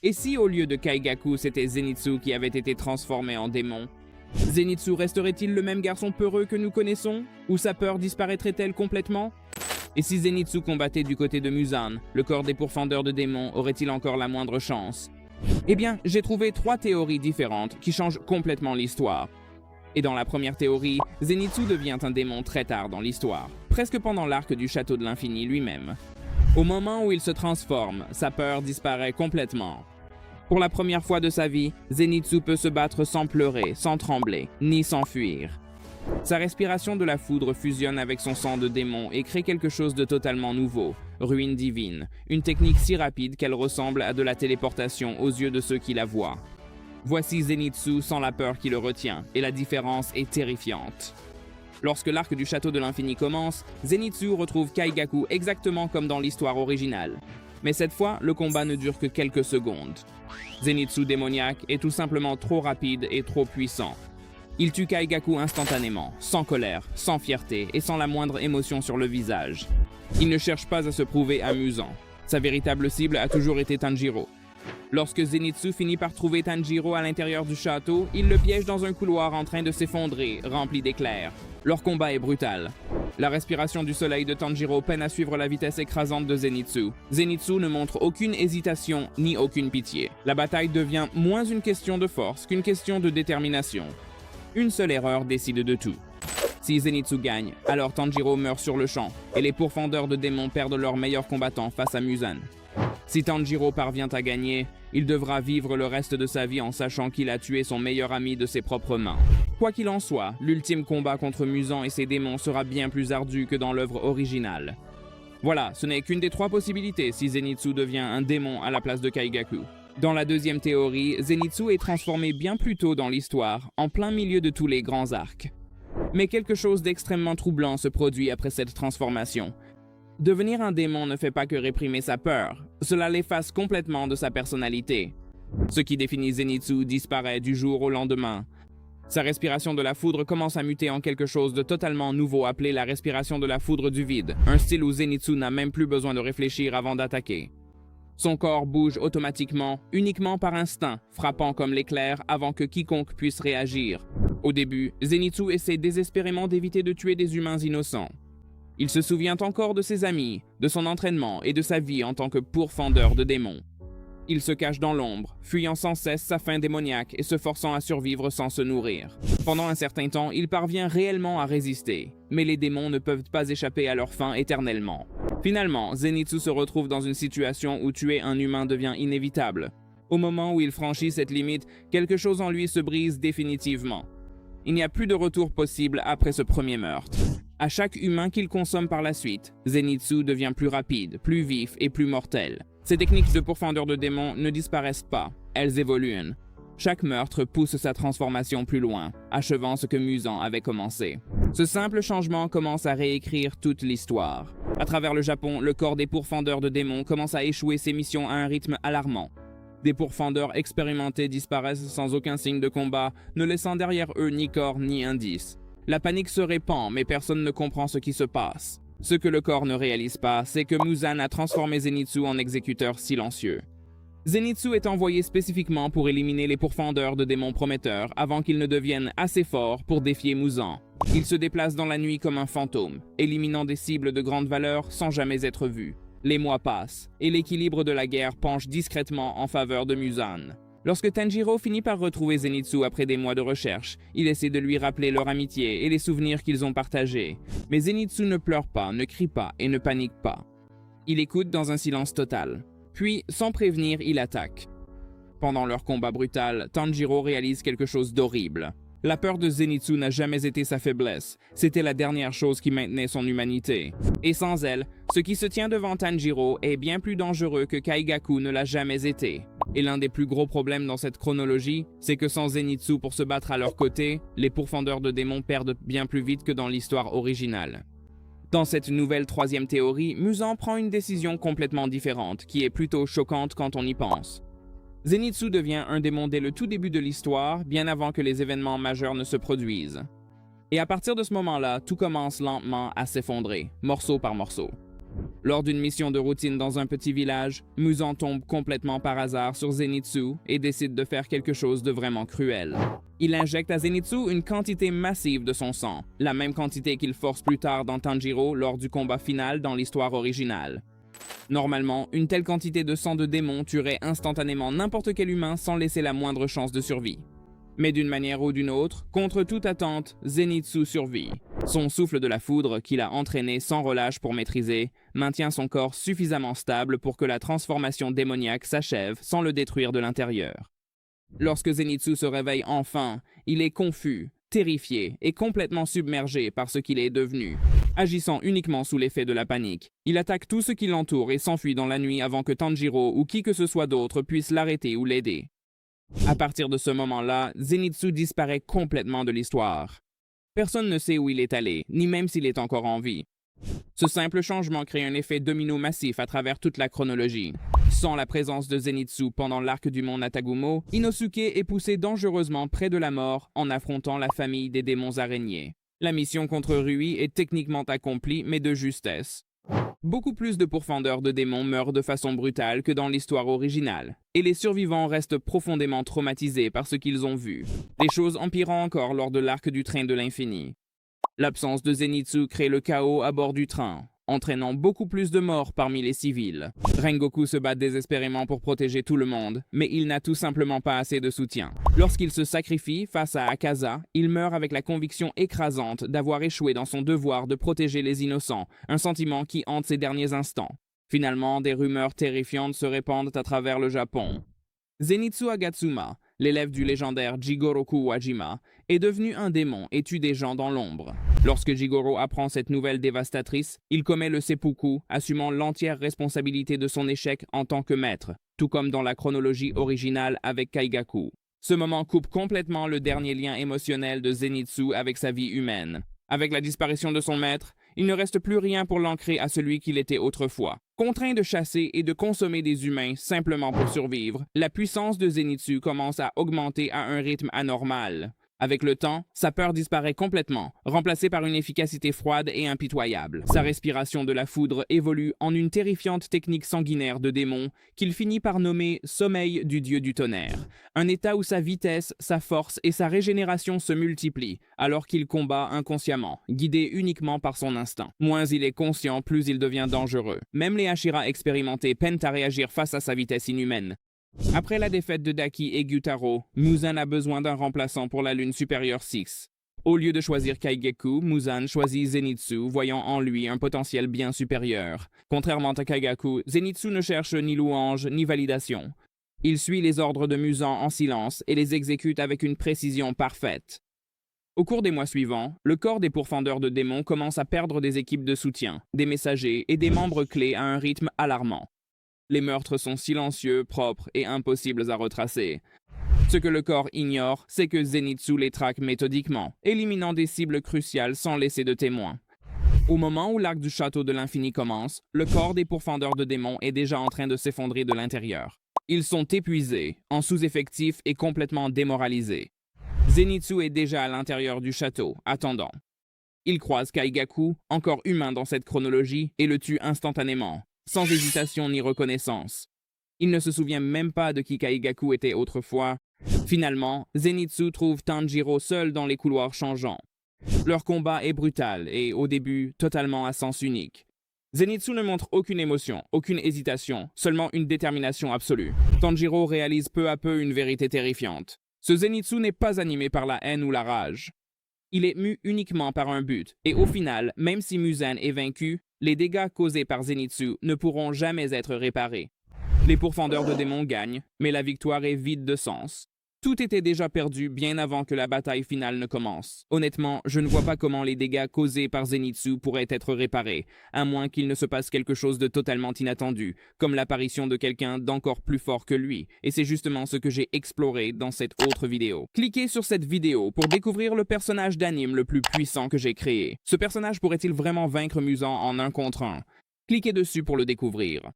Et si au lieu de Kaigaku, c'était Zenitsu qui avait été transformé en démon? Zenitsu resterait-il le même garçon peureux que nous connaissons? Ou sa peur disparaîtrait-elle complètement? Et si Zenitsu combattait du côté de Muzan, le corps des pourfendeurs de démons aurait-il encore la moindre chance? Eh bien, j'ai trouvé 3 théories différentes qui changent complètement l'histoire. Et dans la première théorie, Zenitsu devient un démon très tard dans l'histoire, presque pendant l'arc du Château de l'Infini lui-même. Au moment où il se transforme, sa peur disparaît complètement. Pour la première fois de sa vie, Zenitsu peut se battre sans pleurer, sans trembler, ni s'enfuir. Sa respiration de la foudre fusionne avec son sang de démon et crée quelque chose de totalement nouveau, Ruine divine, une technique si rapide qu'elle ressemble à de la téléportation aux yeux de ceux qui la voient. Voici Zenitsu sans la peur qui le retient, et la différence est terrifiante. Lorsque l'arc du Château de l'Infini commence, Zenitsu retrouve Kaigaku exactement comme dans l'histoire originale. Mais cette fois, le combat ne dure que quelques secondes. Zenitsu démoniaque est tout simplement trop rapide et trop puissant. Il tue Kaigaku instantanément, sans colère, sans fierté et sans la moindre émotion sur le visage. Il ne cherche pas à se prouver amusant. Sa véritable cible a toujours été Tanjiro. Lorsque Zenitsu finit par trouver Tanjiro à l'intérieur du château, il le piège dans un couloir en train de s'effondrer, rempli d'éclairs. Leur combat est brutal. La respiration du soleil de Tanjiro peine à suivre la vitesse écrasante de Zenitsu. Zenitsu ne montre aucune hésitation ni aucune pitié. La bataille devient moins une question de force qu'une question de détermination. Une seule erreur décide de tout. Si Zenitsu gagne, alors Tanjiro meurt sur le champ, et les pourfendeurs de démons perdent leur meilleur combattant face à Muzan. Si Tanjiro parvient à gagner, il devra vivre le reste de sa vie en sachant qu'il a tué son meilleur ami de ses propres mains. Quoi qu'il en soit, l'ultime combat contre Muzan et ses démons sera bien plus ardu que dans l'œuvre originale. Voilà, ce n'est qu'une des 3 possibilités si Zenitsu devient un démon à la place de Kaigaku. Dans la deuxième théorie, Zenitsu est transformé bien plus tôt dans l'histoire, en plein milieu de tous les grands arcs. Mais quelque chose d'extrêmement troublant se produit après cette transformation. Devenir un démon ne fait pas que réprimer sa peur, cela l'efface complètement de sa personnalité. Ce qui définit Zenitsu disparaît du jour au lendemain. Sa respiration de la foudre commence à muter en quelque chose de totalement nouveau appelé la respiration de la foudre du vide, un style où Zenitsu n'a même plus besoin de réfléchir avant d'attaquer. Son corps bouge automatiquement, uniquement par instinct, frappant comme l'éclair avant que quiconque puisse réagir. Au début, Zenitsu essaie désespérément d'éviter de tuer des humains innocents. Il se souvient encore de ses amis, de son entraînement et de sa vie en tant que pourfendeur de démons. Il se cache dans l'ombre, fuyant sans cesse sa faim démoniaque et se forçant à survivre sans se nourrir. Pendant un certain temps, il parvient réellement à résister, mais les démons ne peuvent pas échapper à leur faim éternellement. Finalement, Zenitsu se retrouve dans une situation où tuer un humain devient inévitable. Au moment où il franchit cette limite, quelque chose en lui se brise définitivement. Il n'y a plus de retour possible après ce premier meurtre. À chaque humain qu'il consomme par la suite, Zenitsu devient plus rapide, plus vif et plus mortel. Ces techniques de pourfendeur de démons ne disparaissent pas, elles évoluent. Chaque meurtre pousse sa transformation plus loin, achevant ce que Muzan avait commencé. Ce simple changement commence à réécrire toute l'histoire. À travers le Japon, le corps des pourfendeurs de démons commence à échouer ses missions à un rythme alarmant. Des pourfendeurs expérimentés disparaissent sans aucun signe de combat, ne laissant derrière eux ni corps ni indice. La panique se répand, mais personne ne comprend ce qui se passe. Ce que le corps ne réalise pas, c'est que Muzan a transformé Zenitsu en exécuteur silencieux. Zenitsu est envoyé spécifiquement pour éliminer les pourfendeurs de démons prometteurs avant qu'ils ne deviennent assez forts pour défier Muzan. Il se déplace dans la nuit comme un fantôme, éliminant des cibles de grande valeur sans jamais être vu. Les mois passent, et l'équilibre de la guerre penche discrètement en faveur de Muzan. Lorsque Tanjiro finit par retrouver Zenitsu après des mois de recherche, il essaie de lui rappeler leur amitié et les souvenirs qu'ils ont partagés. Mais Zenitsu ne pleure pas, ne crie pas et ne panique pas. Il écoute dans un silence total. Puis, sans prévenir, il attaque. Pendant leur combat brutal, Tanjiro réalise quelque chose d'horrible. La peur de Zenitsu n'a jamais été sa faiblesse, c'était la dernière chose qui maintenait son humanité. Et sans elle, ce qui se tient devant Tanjiro est bien plus dangereux que Kaigaku ne l'a jamais été. Et l'un des plus gros problèmes dans cette chronologie, c'est que sans Zenitsu pour se battre à leur côté, les pourfendeurs de démons perdent bien plus vite que dans l'histoire originale. Dans cette nouvelle 3e théorie, Muzan prend une décision complètement différente, qui est plutôt choquante quand on y pense. Zenitsu devient un démon dès le tout début de l'histoire, bien avant que les événements majeurs ne se produisent. Et à partir de ce moment-là, tout commence lentement à s'effondrer, morceau par morceau. Lors d'une mission de routine dans un petit village, Muzan tombe complètement par hasard sur Zenitsu et décide de faire quelque chose de vraiment cruel. Il injecte à Zenitsu une quantité massive de son sang, la même quantité qu'il force plus tard dans Tanjiro lors du combat final dans l'histoire originale. Normalement, une telle quantité de sang de démon tuerait instantanément n'importe quel humain sans laisser la moindre chance de survie. Mais d'une manière ou d'une autre, contre toute attente, Zenitsu survit. Son souffle de la foudre, qu'il a entraîné sans relâche pour maîtriser, maintient son corps suffisamment stable pour que la transformation démoniaque s'achève sans le détruire de l'intérieur. Lorsque Zenitsu se réveille enfin, il est confus, terrifié et complètement submergé par ce qu'il est devenu. Agissant uniquement sous l'effet de la panique, il attaque tout ce qui l'entoure et s'enfuit dans la nuit avant que Tanjiro ou qui que ce soit d'autre puisse l'arrêter ou l'aider. À partir de ce moment-là, Zenitsu disparaît complètement de l'histoire. Personne ne sait où il est allé, ni même s'il est encore en vie. Ce simple changement crée un effet domino massif à travers toute la chronologie. Sans la présence de Zenitsu pendant l'arc du mont Natagumo, Inosuke est poussé dangereusement près de la mort en affrontant la famille des démons araignées. La mission contre Rui est techniquement accomplie, mais de justesse. Beaucoup plus de pourfendeurs de démons meurent de façon brutale que dans l'histoire originale, et les survivants restent profondément traumatisés par ce qu'ils ont vu. Les choses empirant encore lors de l'arc du train de l'infini. L'absence de Zenitsu crée le chaos à bord du train, entraînant beaucoup plus de morts parmi les civils. Rengoku se bat désespérément pour protéger tout le monde, mais il n'a tout simplement pas assez de soutien. Lorsqu'il se sacrifie face à Akaza, il meurt avec la conviction écrasante d'avoir échoué dans son devoir de protéger les innocents, un sentiment qui hante ses derniers instants. Finalement, des rumeurs terrifiantes se répandent à travers le Japon. Zenitsu Agatsuma, l'élève du légendaire Jigoroku Wajima, est devenu un démon et tue des gens dans l'ombre. Lorsque Jigoro apprend cette nouvelle dévastatrice, il commet le seppuku, assumant l'entière responsabilité de son échec en tant que maître, tout comme dans la chronologie originale avec Kaigaku. Ce moment coupe complètement le dernier lien émotionnel de Zenitsu avec sa vie humaine. Avec la disparition de son maître, il ne reste plus rien pour l'ancrer à celui qu'il était autrefois. Contraint de chasser et de consommer des humains simplement pour survivre, la puissance de Zenitsu commence à augmenter à un rythme anormal. Avec le temps, sa peur disparaît complètement, remplacée par une efficacité froide et impitoyable. Sa respiration de la foudre évolue en une terrifiante technique sanguinaire de démon qu'il finit par nommer « sommeil du dieu du tonnerre », un état où sa vitesse, sa force et sa régénération se multiplient, alors qu'il combat inconsciemment, guidé uniquement par son instinct. Moins il est conscient, plus il devient dangereux. Même les Hashira expérimentés peinent à réagir face à sa vitesse inhumaine. Après la défaite de Daki et Gyutaro, Muzan a besoin d'un remplaçant pour la lune supérieure 6. Au lieu de choisir Kaigaku, Muzan choisit Zenitsu, voyant en lui un potentiel bien supérieur. Contrairement à Kaigaku, Zenitsu ne cherche ni louange ni validation. Il suit les ordres de Muzan en silence et les exécute avec une précision parfaite. Au cours des mois suivants, le corps des pourfendeurs de démons commence à perdre des équipes de soutien, des messagers et des membres clés à un rythme alarmant. Les meurtres sont silencieux, propres et impossibles à retracer. Ce que le corps ignore, c'est que Zenitsu les traque méthodiquement, éliminant des cibles cruciales sans laisser de témoins. Au moment où l'arc du château de l'infini commence, le corps des pourfendeurs de démons est déjà en train de s'effondrer de l'intérieur. Ils sont épuisés, en sous-effectif et complètement démoralisés. Zenitsu est déjà à l'intérieur du château, attendant. Il croise Kaigaku, encore humain dans cette chronologie, et le tue instantanément, sans hésitation ni reconnaissance. Il ne se souvient même pas de qui Kaigaku était autrefois. Finalement, Zenitsu trouve Tanjiro seul dans les couloirs changeants. Leur combat est brutal et, au début, totalement à sens unique. Zenitsu ne montre aucune émotion, aucune hésitation, seulement une détermination absolue. Tanjiro réalise peu à peu une vérité terrifiante. Ce Zenitsu n'est pas animé par la haine ou la rage. Il est mu uniquement par un but, et au final, même si Muzan est vaincu, les dégâts causés par Zenitsu ne pourront jamais être réparés. Les pourfendeurs de démons gagnent, mais la victoire est vide de sens. Tout était déjà perdu bien avant que la bataille finale ne commence. Honnêtement, je ne vois pas comment les dégâts causés par Zenitsu pourraient être réparés, à moins qu'il ne se passe quelque chose de totalement inattendu, comme l'apparition de quelqu'un d'encore plus fort que lui, et c'est justement ce que j'ai exploré dans cette autre vidéo. Cliquez sur cette vidéo pour découvrir le personnage d'anime le plus puissant que j'ai créé. Ce personnage pourrait-il vraiment vaincre Muzan en 1 contre 1? Cliquez dessus pour le découvrir.